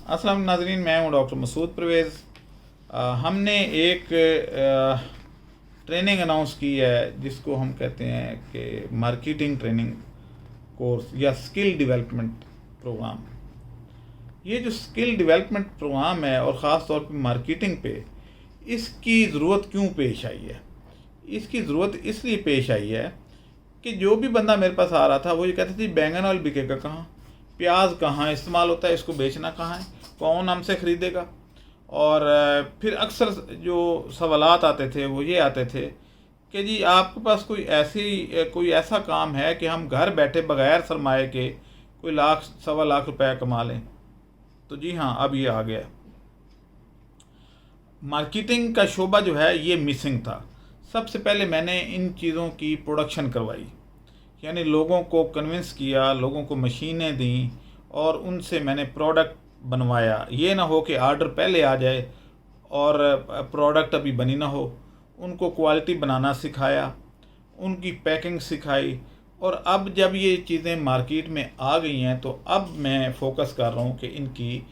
अस्सलाम नाज़रीन, मैं हूं डॉक्टर मसूद परवेज़। हमने एक ट्रेनिंग अनाउंस की है जिसको हम कहते हैं कि मार्केटिंग ट्रेनिंग कोर्स या स्किल डेवलपमेंट प्रोग्राम। ये जो स्किल डेवलपमेंट प्रोग्राम है और ख़ास तौर पे मार्केटिंग पे इसकी ज़रूरत क्यों पेश आई है? इसकी ज़रूरत इसलिए पेश आई है कि जो भी बंदा मेरे पास आ रहा था वो ये कहता था, बैंगन ऑयल बिकेगा कहाँ, प्याज कहाँ इस्तेमाल होता है, इसको बेचना कहाँ है, कौन हमसे ख़रीदेगा। और फिर अक्सर जो सवालात आते थे वो ये आते थे कि जी आपके पास कोई ऐसा काम है कि हम घर बैठे बगैर सरमाए के कोई लाख सवा लाख रुपए कमा लें। तो जी हाँ, अब ये आ गया। मार्केटिंग का शोबा जो है ये मिसिंग था। सबसे पहले मैंने इन चीज़ों की प्रोडक्शन करवाई, यानी लोगों को कन्विंस किया, लोगों को मशीनें दी और उनसे मैंने प्रोडक्ट बनवाया। ये ना हो कि आर्डर पहले आ जाए और प्रोडक्ट अभी बनी ना हो। उनको क्वालिटी बनाना सिखाया, उनकी पैकिंग सिखाई। और अब जब ये चीज़ें मार्केट में आ गई हैं तो अब मैं फोकस कर रहा हूँ कि इनकी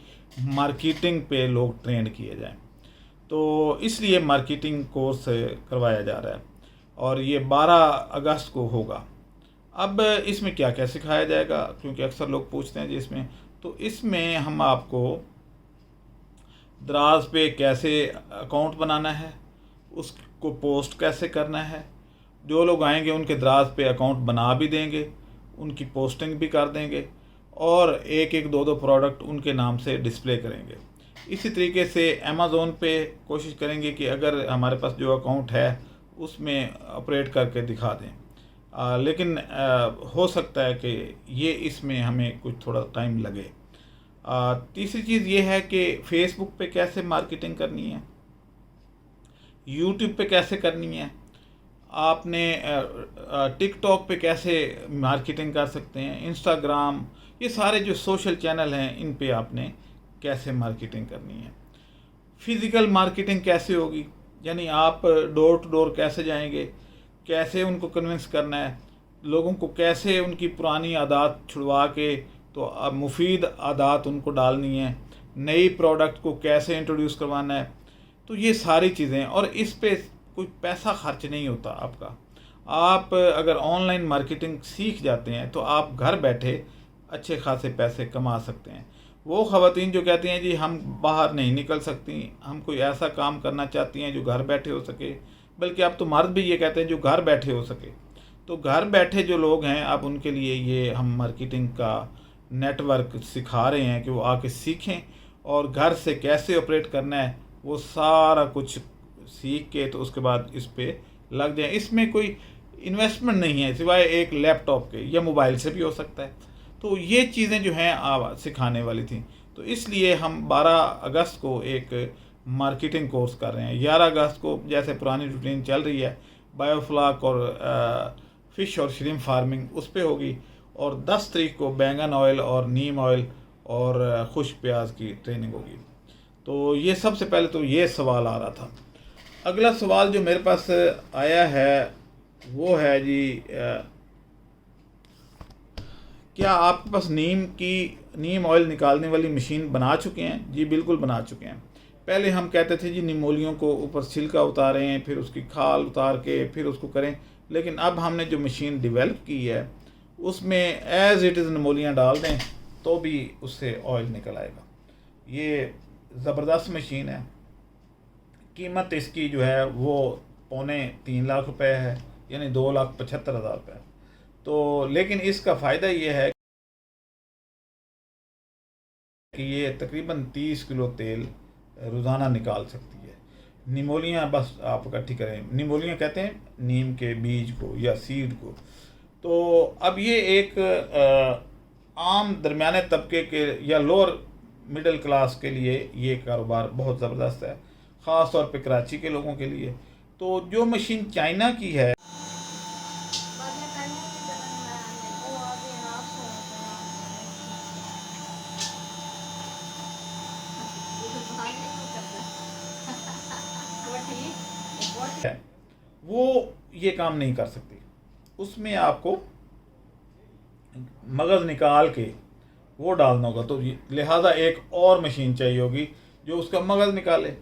मार्केटिंग पे लोग ट्रेंड किए जाएं। तो इसलिए मार्केटिंग कोर्स करवाया जा रहा है और ये 12 अगस्त को होगा। अब इसमें क्या क्या सिखाया जाएगा, क्योंकि अक्सर लोग पूछते हैं जी इसमें, तो इसमें हम आपको दराज पे कैसे अकाउंट बनाना है, उसको पोस्ट कैसे करना है। जो लोग आएंगे उनके दराज पे अकाउंट बना भी देंगे, उनकी पोस्टिंग भी कर देंगे और एक एक दो दो प्रोडक्ट उनके नाम से डिस्प्ले करेंगे। इसी तरीके से अमेज़ोन पे कोशिश करेंगे कि अगर हमारे पास जो अकाउंट है उसमें ऑपरेट करके दिखा दें। लेकिन हो सकता है कि ये इसमें हमें कुछ थोड़ा टाइम लगे। तीसरी चीज़ ये है कि फेसबुक पे कैसे मार्केटिंग करनी है, यूट्यूब पे कैसे करनी है, आपने टिकटॉक पे कैसे मार्केटिंग कर सकते हैं, इंस्टाग्राम, ये सारे जो सोशल चैनल हैं इन पे आपने कैसे मार्केटिंग करनी है। फिज़िकल मार्केटिंग कैसे होगी, यानी आप डोर टू डोर कैसे जाएंगे, कैसे उनको कन्विंस करना है, लोगों को कैसे उनकी पुरानी आदत छुड़वा के तो अब मुफीद आदत उनको डालनी है, नई प्रोडक्ट को कैसे इंट्रोड्यूस करवाना है। तो ये सारी चीज़ें, और इस पे कोई पैसा खर्च नहीं होता आपका। आप अगर ऑनलाइन मार्केटिंग सीख जाते हैं तो आप घर बैठे अच्छे खासे पैसे कमा सकते हैं। वो ख़वातीन जो कहती हैं जी हम बाहर नहीं निकल सकती, हम कोई ऐसा काम करना चाहती हैं जो घर बैठे हो सके, बल्कि अब तो मर्द भी ये कहते हैं जो घर बैठे हो सके। तो घर बैठे जो लोग हैं अब उनके लिए ये हम मार्केटिंग का नेटवर्क सिखा रहे हैं कि वो आके सीखें और घर से कैसे ऑपरेट करना है वो सारा कुछ सीख के तो उसके बाद इस पे लग जाएं। इसमें कोई इन्वेस्टमेंट नहीं है सिवाय एक लैपटॉप के, या मोबाइल से भी हो सकता है। तो ये चीज़ें जो हैं सिखाने वाली थी। तो इसलिए हम 12 अगस्त को एक मार्केटिंग कोर्स कर रहे हैं। 11 अगस्त को जैसे पुरानी रूटीन चल रही है बायोफ्लाक और फ़िश और श्रिम्प फार्मिंग उस पर होगी, और 10 तारीख को बैंगन ऑयल और नीम ऑयल और खुश्क प्याज की ट्रेनिंग होगी। तो ये सबसे पहले तो ये सवाल आ रहा था। अगला सवाल जो मेरे पास आया है वो है जी, क्या आपके पास नीम ऑयल निकालने वाली मशीन बना चुके हैं? जी बिल्कुल बना चुके हैं। पहले हम कहते थे जी निमोलियों को ऊपर छिलका उतारें, फिर उसकी खाल उतार के फिर उसको करें, लेकिन अब हमने जो मशीन डेवलप की है उसमें एज़ इट इज़ निमोलियाँ डाल दें तो भी उससे ऑयल निकल आएगा। ये ज़बरदस्त मशीन है। कीमत इसकी जो है वो 2.25 लाख रुपए है, यानी 2,75,000 रुपये। तो लेकिन इसका फ़ायदा ये है कि ये तकरीबन 30 किलो तेल रोज़ाना निकाल सकती है। निमोलियाँ बस आप इकट्ठी करें, निमोलियाँ कहते हैं नीम के बीज को या सीड को। तो अब ये एक आम दरमियाने तबके के या लोअर मिडिल क्लास के लिए ये कारोबार बहुत ज़बरदस्त है, ख़ास तौर पे कराची के लोगों के लिए। तो जो मशीन चाइना की है वो ये काम नहीं कर सकती। उसमें आपको मगज़ निकाल के वो डालना होगा। तो लिहाजा एक और मशीन चाहिए होगी जो उसका मगज़ निकाले,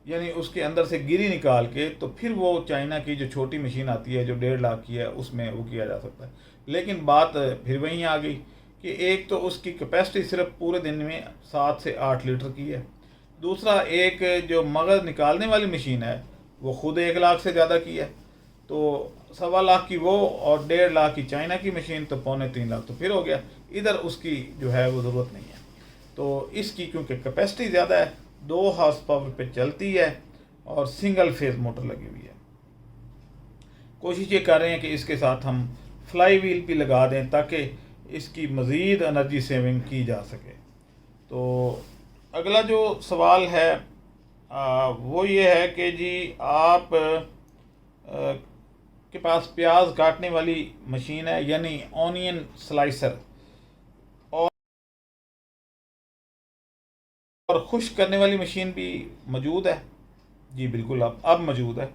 यानी उसके अंदर से गिरी निकाल के, तो फिर वो चाइना की जो छोटी मशीन आती है जो 1.5 लाख की है उसमें वो किया जा सकता है। लेकिन बात फिर वहीं आ गई कि एक तो उसकी कैपेसिटी सिर्फ पूरे दिन में 7 से 8 लीटर की है, दूसरा एक जो मगज़ निकालने वाली मशीन है वो ख़ुद 1 लाख से ज़्यादा की है। तो 1.25 लाख की वो और 1.5 लाख की चाइना की मशीन, तो 2.75 लाख तो फिर हो गया। इधर उसकी जो है वो ज़रूरत नहीं है। तो इसकी क्योंकि कैपेसिटी ज़्यादा है, 2 हॉर्स पावर पे चलती है और सिंगल फेज मोटर लगी हुई है। कोशिश ये कर रहे हैं कि इसके साथ हम फ्लाई व्हील भी लगा दें ताकि इसकी मज़ीद एनर्जी सेविंग की जा सके। तो अगला जो सवाल है वो ये है कि जी आप के पास प्याज काटने वाली मशीन है, यानी ऑनियन स्लाइसर, और खुश्क करने वाली मशीन भी मौजूद है? जी बिल्कुल, अब मौजूद है।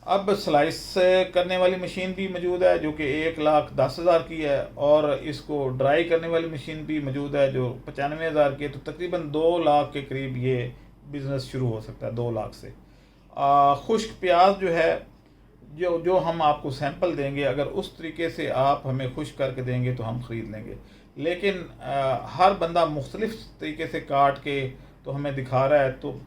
अब स्लाइस करने वाली मशीन भी मौजूद है जो कि 1,10,000 की है, और इसको ड्राई करने वाली मशीन भी मौजूद है जो 95,000 की है। तो तकरीबन 2 लाख के करीब ये बिज़नेस शुरू हो सकता है, 2 लाख से। खुश्क प्याज जो है, जो हम आपको सैंपल देंगे, अगर उस तरीके से आप हमें खुश्क करके देंगे तो हम ख़रीद लेंगे। लेकिन हर बंदा मुख्तलिफ तरीके से काट के तो हमें दिखा रहा है, तो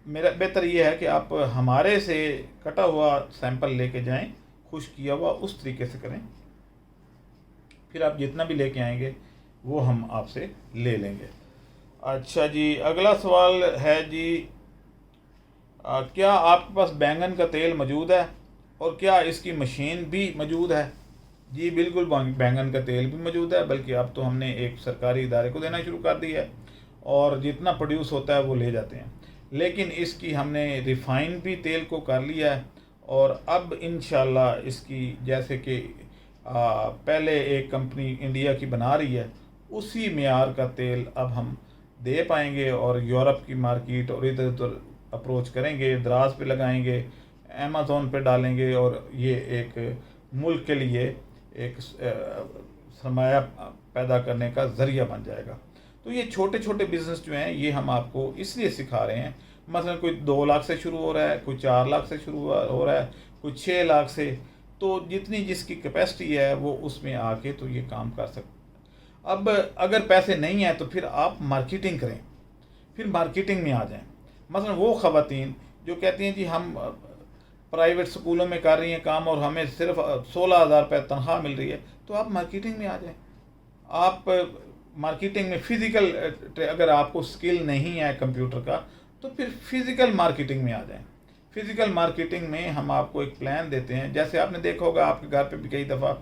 मेरा बेहतर ये है कि आप हमारे से कटा हुआ सैंपल लेके जाएं, खुश्क किया हुआ, उस तरीके से करें। फिर आप जितना भी लेके आएंगे वो हम आपसे ले लेंगे। अच्छा जी, अगला सवाल है जी, क्या आपके पास बैंगन का तेल मौजूद है और क्या इसकी मशीन भी मौजूद है? जी बिल्कुल, बैंगन का तेल भी मौजूद है, बल्कि अब तो हमने एक सरकारी इदारे को देना शुरू कर दिया है और जितना प्रोड्यूस होता है वो ले जाते हैं। लेकिन इसकी हमने रिफ़ाइन भी तेल को कर लिया है, और अब इंशाल्लाह इसकी, जैसे कि पहले एक कंपनी इंडिया की बना रही है, उसी मेयार का तेल अब हम दे पाएंगे और यूरोप की मार्केट और इधर उधर अप्रोच करेंगे, दराज पे लगाएंगे, अमेज़ोन पे डालेंगे, और ये एक मुल्क के लिए एक सरमाया पैदा करने का ज़रिया बन जाएगा। तो ये छोटे छोटे बिज़नेस जो हैं ये हम आपको इसलिए सिखा रहे हैं। मसलन कोई 2 लाख से शुरू हो रहा है, कोई 4 लाख से शुरू हो रहा है, कोई 6 लाख से, तो जितनी जिसकी कैपेसिटी है वो उसमें आके तो ये काम कर सकते हैं। अब अगर पैसे नहीं हैं तो फिर आप मार्केटिंग करें, फिर मार्केटिंग में आ जाएं। मसलन वो ख़वातीन जो कहती हैं जी हम प्राइवेट स्कूलों में कर रही हैं काम और हमें सिर्फ 16,000 रुपये तनख्वाह मिल रही है, तो आप मार्केटिंग में आ जाएं। आप मार्केटिंग में फ़िज़िकल, अगर आपको स्किल नहीं है कंप्यूटर का, तो फिर फ़िज़िकल मार्केटिंग में आ जाएं। फ़िज़िकल मार्केटिंग में हम आपको एक प्लान देते हैं। जैसे आपने देखा होगा आपके घर पे भी कई दफ़ा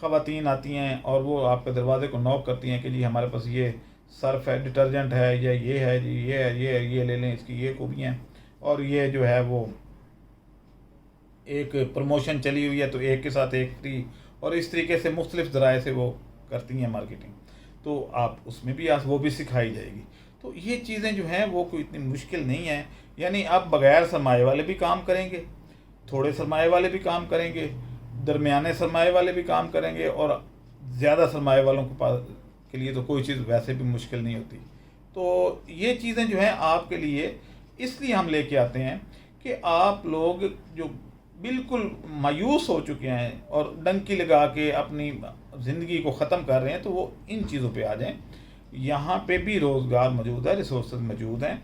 ख़वातीन आती हैं और वो आपके दरवाज़े को नॉक करती हैं कि जी हमारे पास ये सर्फ़ है, डिटर्जेंट है, या ये है जी, ये है, ये ले लें, इसकी ये खूबियाँ हैं, और ये जो है वो एक प्रमोशन चली हुई है तो एक के साथ एक फ्री, और इस तरीके से मुख्तलिफ ज़राए से वो करती हैं मार्केटिंग। तो आप उसमें भी वो भी सिखाई जाएगी। तो ये चीज़ें जो हैं वो कोई इतनी मुश्किल नहीं है। यानी आप बग़ैर सरमाए वाले भी काम करेंगे, थोड़े सरमाए वाले भी काम करेंगे, दरमियाने सरमाए वाले भी काम करेंगे, और ज़्यादा सरमाए वालों के पास के लिए तो कोई चीज़ वैसे भी मुश्किल नहीं होती। तो ये चीज़ें जो हैं आपके लिए इसलिए हम लेके आते हैं कि आप लोग जो बिल्कुल मायूस हो चुके हैं और डंकी लगा के अपनी ज़िंदगी को ख़त्म कर रहे हैं, तो वो इन चीज़ों पे आ जाएं। यहाँ पे भी रोज़गार मौजूद है, रिसोर्स मौजूद हैं।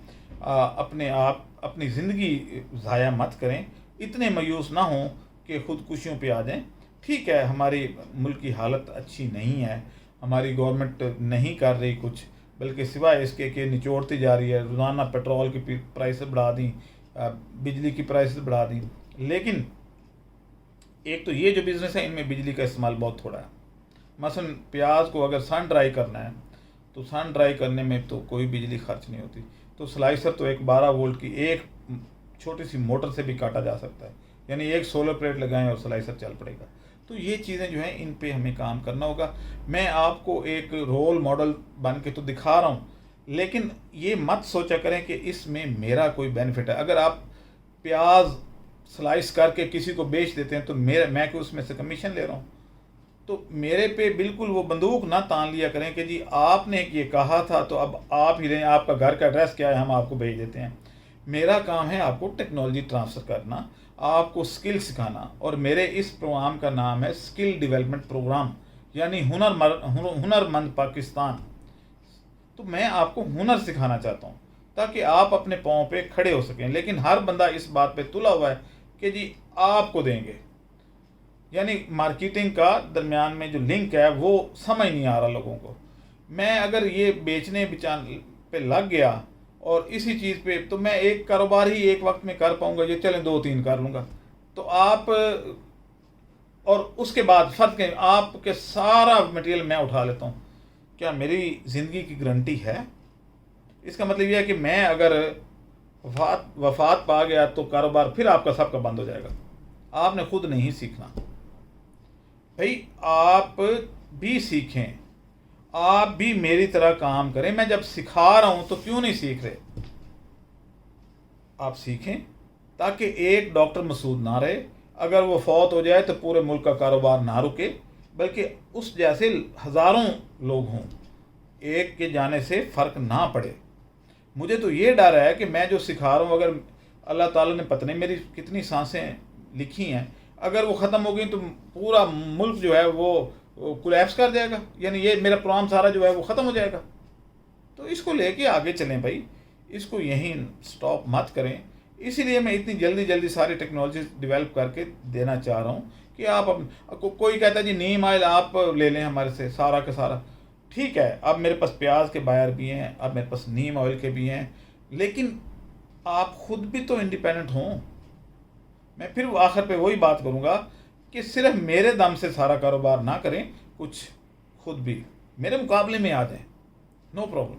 अपने आप अपनी ज़िंदगी ज़ाया मत करें, इतने मायूस ना हों कि ख़ुदकुशियों पे आ जाएं। ठीक है, हमारी मुल्क की हालत अच्छी नहीं है, हमारी गवर्नमेंट नहीं कर रही कुछ, बल्कि सिवाय इसके कि निचोड़ती जा रही है। रोज़ाना पेट्रोल की प्राइस बढ़ा दी, बिजली की प्राइस बढ़ा दी। लेकिन एक तो ये जो बिज़नेस है इनमें बिजली का इस्तेमाल बहुत थोड़ा है। मसलन प्याज को अगर सन ड्राई करना है तो सन ड्राई करने में तो कोई बिजली खर्च नहीं होती। तो स्लाइसर तो एक 12 वोल्ट की एक छोटी सी मोटर से भी काटा जा सकता है, यानी एक सोलर प्लेट लगाएं और स्लाइसर चल पड़ेगा। तो ये चीज़ें जो हैं इन पे हमें काम करना होगा। मैं आपको एक रोल मॉडल बन के तो दिखा रहा हूँ, लेकिन ये मत सोचा करें कि इसमें मेरा कोई बेनिफिट है। अगर आप प्याज स्लाइस करके किसी को बेच देते हैं तो मैं क्यों उसमें से कमीशन ले रहा हूँ? तो मेरे पे बिल्कुल वो बंदूक ना तान लिया करें कि जी आपने ये कहा था तो अब आप ही लें, आपका घर का एड्रेस क्या है हम आपको भेज देते हैं। मेरा काम है आपको टेक्नोलॉजी ट्रांसफ़र करना, आपको स्किल सिखाना, और मेरे इस प्रोग्राम का नाम है स्किल डेवलपमेंट प्रोग्राम, यानी हुनरमंद पाकिस्तान। तो मैं आपको हुनर सिखाना चाहता हूँ ताकि आप अपने पाँव पे खड़े हो सकें। लेकिन हर बंदा इस बात पे तुला हुआ है कि जी आपको देंगे, यानी मार्केटिंग का दरमियान में जो लिंक है वो समझ नहीं आ रहा लोगों को। मैं अगर ये बेचने बिचाने पे लग गया और इसी चीज़ पे, तो मैं एक कारोबार ही एक वक्त में कर पाऊंगा, ये चलें 2-3 कर लूँगा। तो आप, और उसके बाद फ़र्क है, आपके सारा मटेरियल मैं उठा लेता हूँ, क्या मेरी ज़िंदगी की गारंटी है? इसका मतलब यह है कि मैं अगर वफात पा गया तो कारोबार फिर आपका सबका बंद हो जाएगा। आपने खुद नहीं सीखना भाई, आप भी सीखें, आप भी मेरी तरह काम करें। मैं जब सिखा रहा हूं तो क्यों नहीं सीख रहे? आप सीखें ताकि एक डॉक्टर मसूद ना रहे, अगर वो फौत हो जाए तो पूरे मुल्क का कारोबार ना रुके, बल्कि उस जैसे हज़ारों लोग हों, एक के जाने से फ़र्क ना पड़े। मुझे तो ये डर है कि मैं जो सिखा रहा हूँ, अगर अल्लाह ताला ने पता नहीं मेरी कितनी सांसें लिखी हैं, अगर वो ख़त्म हो गई तो पूरा मुल्क जो है वो कोलैप्स कर जाएगा, यानी ये मेरा प्रोग्राम सारा जो है वो ख़त्म हो जाएगा। तो इसको लेके आगे चलें भाई, इसको यहीं स्टॉप मत करें। इसीलिए मैं इतनी जल्दी जल्दी सारी टेक्नोलॉजी डेवलप करके देना चाह रहा हूँ कि आप कोई कहता है जी नीम ऑयल आप ले लें हमारे से सारा का सारा, ठीक है, अब मेरे पास प्याज के बायर भी हैं, अब मेरे पास नीम ऑयल के भी हैं, लेकिन आप खुद भी तो इंडिपेंडेंट हों। मैं फिर आखिर पे वही बात करूँगा कि सिर्फ मेरे दम से सारा कारोबार ना करें, कुछ खुद भी मेरे मुकाबले में आ जाएं, नो प्रॉब्लम,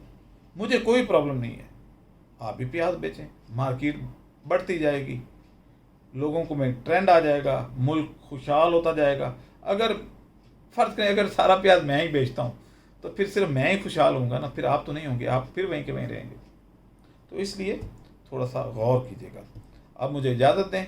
मुझे कोई प्रॉब्लम नहीं है। आप भी प्याज बेचें, मार्केट बढ़ती जाएगी, लोगों को में ट्रेंड आ जाएगा, मुल्क खुशहाल होता जाएगा। अगर फ़र्ज़ करें अगर सारा प्याज मैं ही बेचता हूँ तो फिर सिर्फ मैं ही खुशहाल होऊंगा ना, फिर आप तो नहीं होंगे, आप फिर वहीं के वहीं रहेंगे। तो इसलिए थोड़ा सा गौर कीजिएगा। अब मुझे इजाज़त दें।